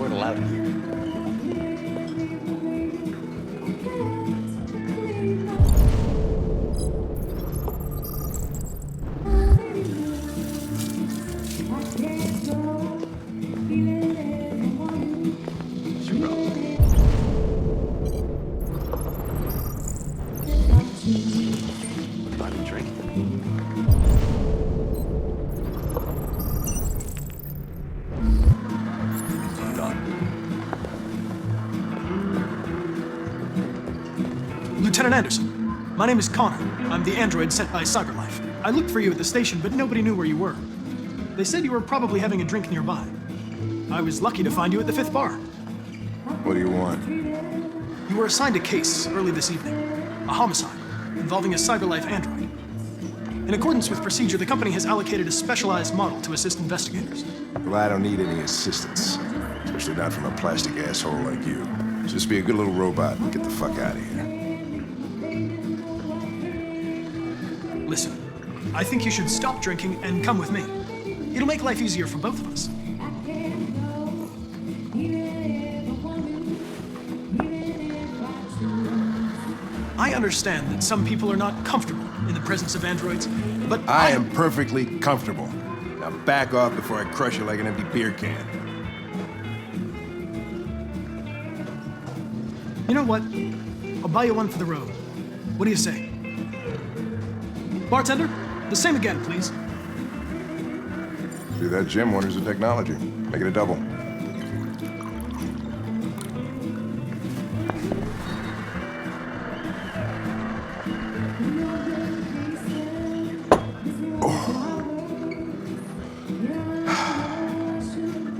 Android allowed here. Buy me a drink. Lieutenant Anderson, my name is Connor. I'm the android sent by CyberLife. I looked for you at the station, but nobody knew where you were. They said you were probably having a drink nearby. I was lucky to find you at the 5th bar. What do you want? You were assigned a case early this evening. A homicide involving a CyberLife android. In accordance with procedure, the company has allocated a specialized model to assist investigators. Well, I don't need any assistance. Especially not from a plastic asshole like you. Just be a good little robot and get the fuck out of here. Listen, I think you should stop drinking and come with me. It'll make life easier for both of us. I understand that some people are not comfortable in the presence of androids, but I am perfectly comfortable. Now back off before I crush you like an empty beer can. You know what? I'll buy you one for the road. What do you say? Bartender, the same again, please. See that, Jim? Wonders of technology. Make it a double.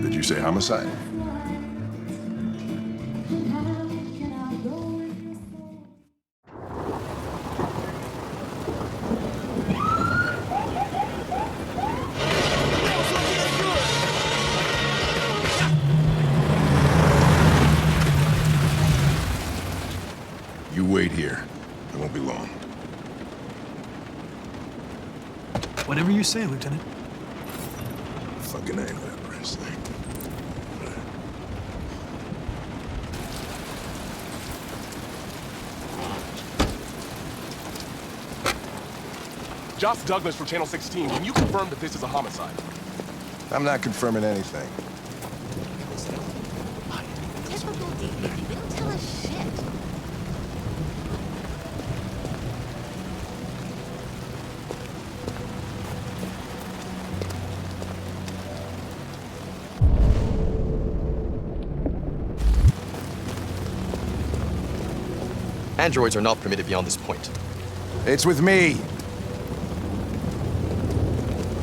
Did you say homicide? You wait here. It won't be long. Whatever you say, Lieutenant. Fucking name of that brass thing. Josh Douglas from Channel 16. Can you confirm that this is a homicide? I'm not confirming anything. Typical DB. They don't tell us shit. Androids are not permitted beyond this point. It's with me.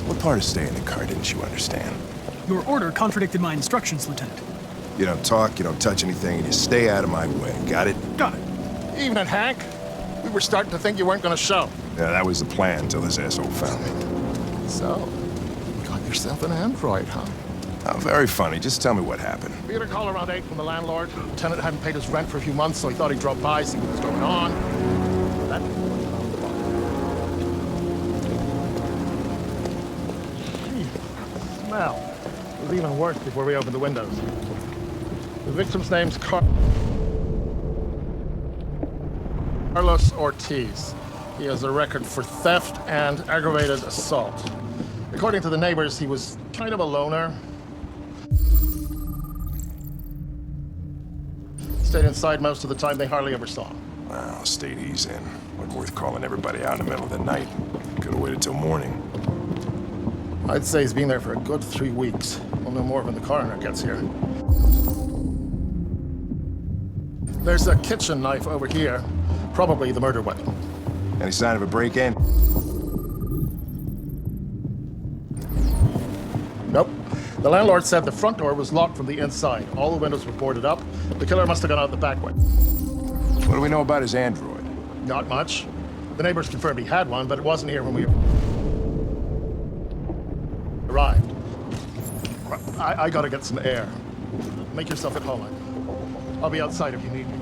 What part of staying in the car didn't you understand? Your order contradicted my instructions, Lieutenant. You don't talk, you don't touch anything, and you stay out of my way. Got it? Got it. Evening, Hank. We were starting to think you weren't going to show. Yeah, that was the plan until this asshole found me. So, you got yourself an android, huh? Oh, very funny. Just tell me what happened. We had a call around 8 from the landlord. The tenant hadn't paid his rent for a few months, so he thought he'd drop by, see what was going on. That smell. It was even worse before we opened the windows. The victim's name's Carlos Ortiz. He has a record for theft and aggravated assault. According to the neighbors, he was kind of a loner. Stayed inside most of the time. They hardly ever saw him. Well, state he's in. Wasn't worth calling everybody out in the middle of the night. Could have waited till morning. I'd say he's been there for a good 3 weeks. We'll know more when the coroner gets here. There's a kitchen knife over here. Probably the murder weapon. Any sign of a break-in? Nope. The landlord said the front door was locked from the inside. All the windows were boarded up. The killer must have gone out the back way. What do we know about his android? Not much. The neighbors confirmed he had one, but it wasn't here when we arrived. I gotta get some air. Make yourself at home. I'll be outside if you need me.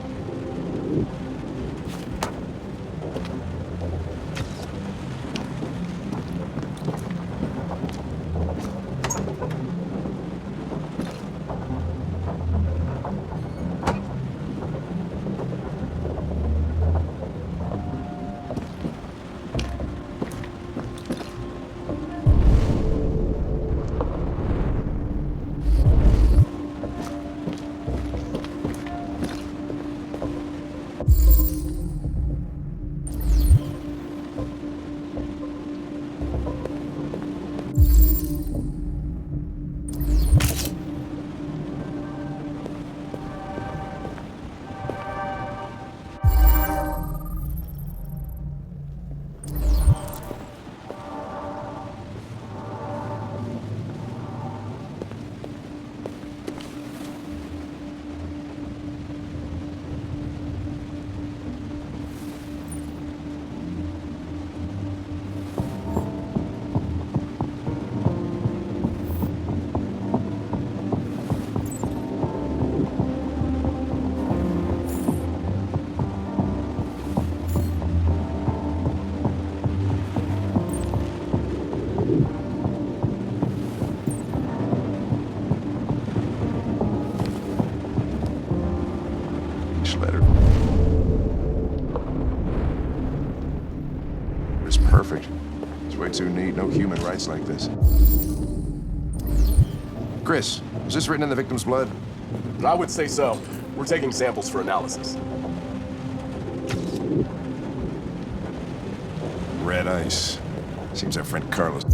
Perfect. It's way too neat. No human rights like this. Chris, is this written in the victim's blood? I would say so. We're taking samples for analysis. Red ice. Seems our friend Carlos.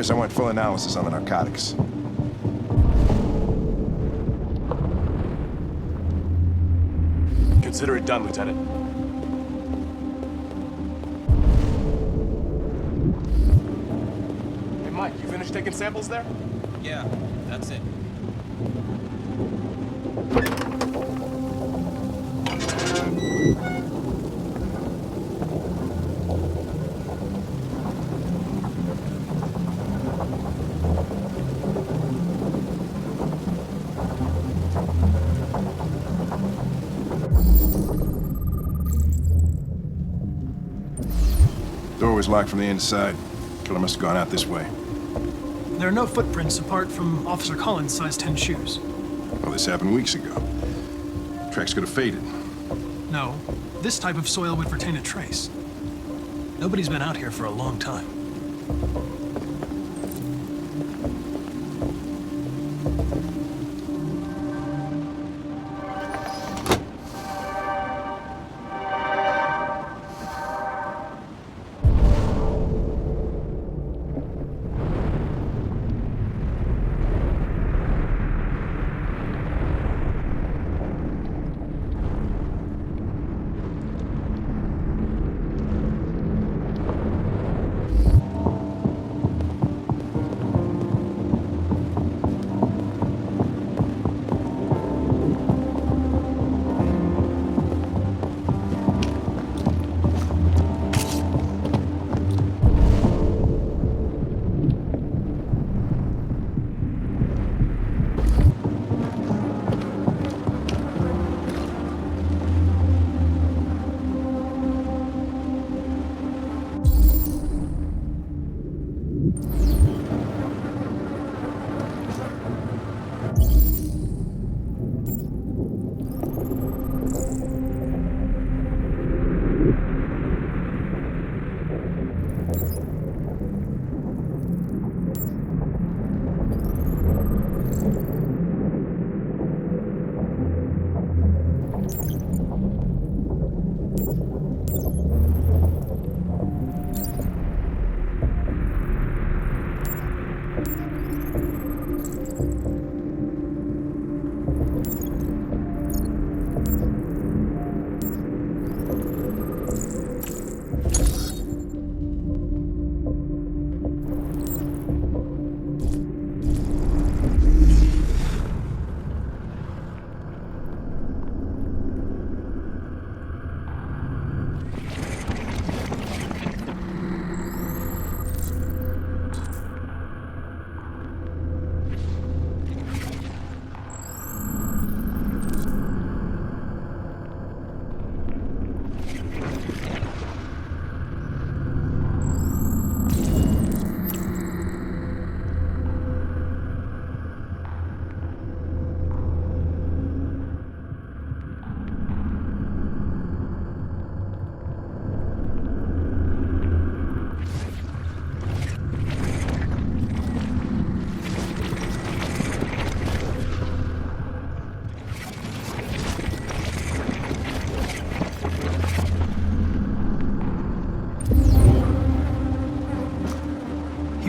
Chris, I want full analysis on the narcotics. Consider it done, Lieutenant. Hey, Mike, you finished taking samples there? Yeah, that's it. Door was locked from the inside. Killer must have gone out this way. There are no footprints apart from Officer Collins' size 10 shoes. Well, this happened weeks ago. Tracks could have faded. No, this type of soil would retain a trace. Nobody's been out here for a long time.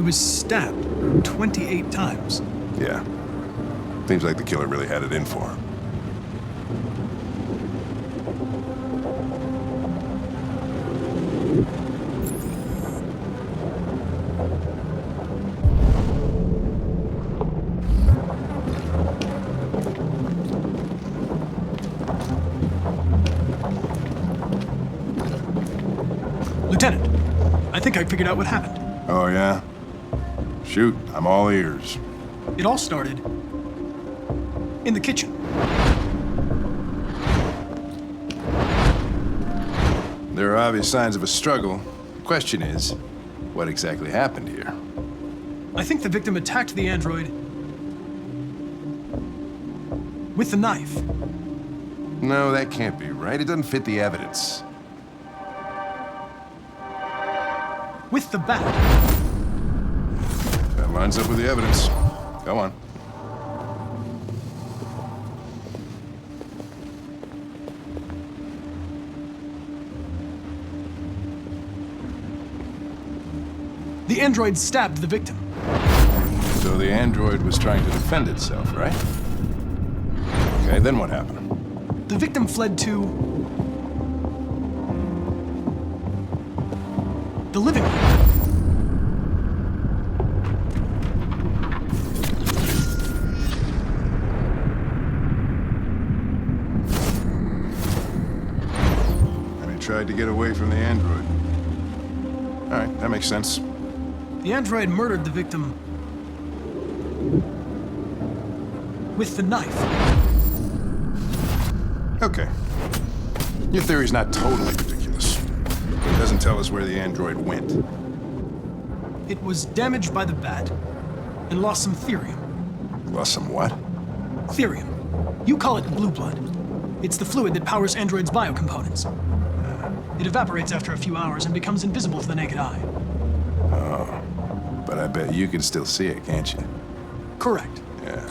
He was stabbed 28 times. Yeah. Seems like the killer really had it in for him. Lieutenant, I think I figured out what happened. Oh, yeah? Shoot, I'm all ears. It all started in the kitchen. There are obvious signs of a struggle. The question is, what exactly happened here? I think the victim attacked the android with the knife. No, that can't be right. It doesn't fit the evidence. With the bat. That lines up with the evidence. Go on. The android stabbed the victim. So the android was trying to defend itself, right? Okay, then what happened? The victim fled to the living room. And he tried to get away from the android. All right, that makes sense. The android murdered the victim with the knife. Okay. Your theory's not totally ridiculous. It doesn't tell us where the android went. It was damaged by the bat and lost some therium. Lost some what? Therium. You call it blue blood. It's the fluid that powers androids' biocomponents. It evaporates after a few hours and becomes invisible to the naked eye. But I bet you can still see it, can't you? Correct. Yeah.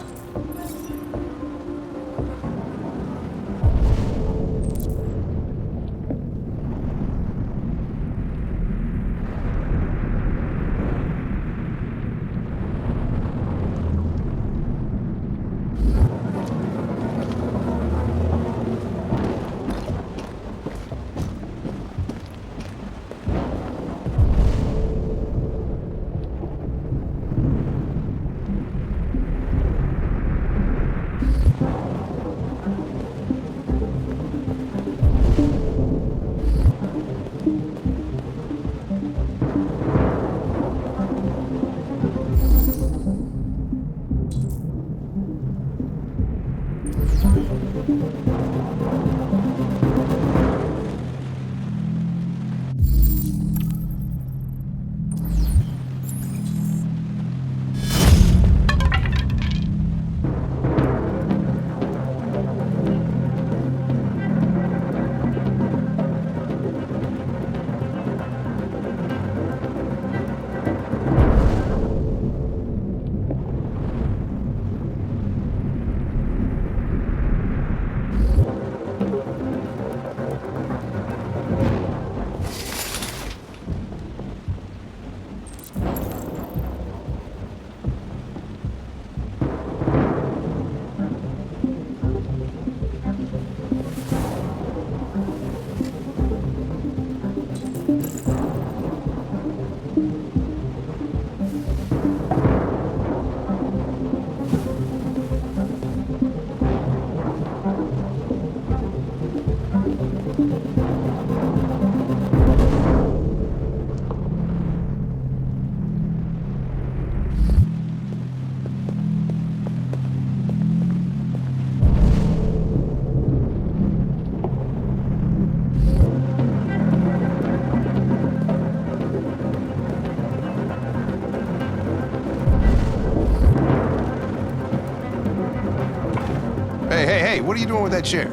Hey, what are you doing with that chair?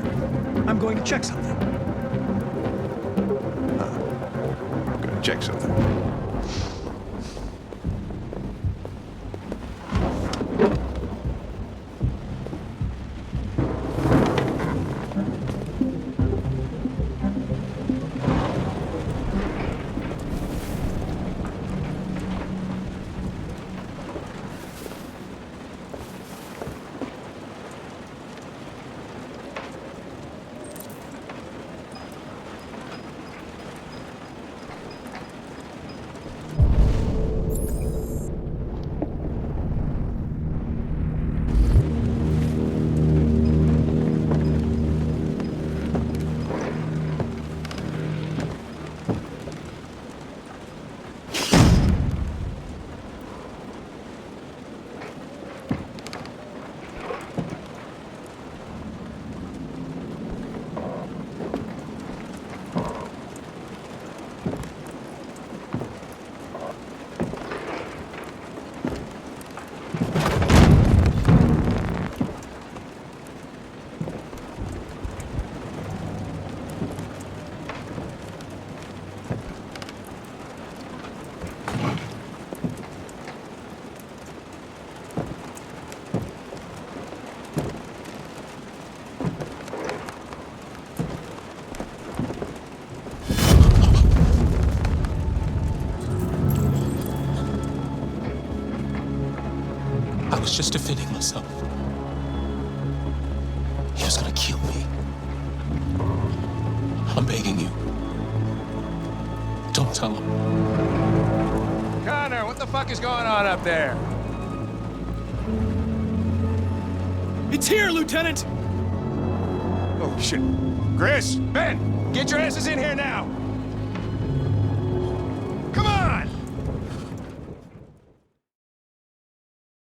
I'm going to check something. I'm gonna check something. was just defending myself. He was gonna kill me. I'm begging you. Don't tell him. Connor, what the fuck is going on up there? It's here, Lieutenant! Oh, shit. Chris, Ben, get your asses in here now!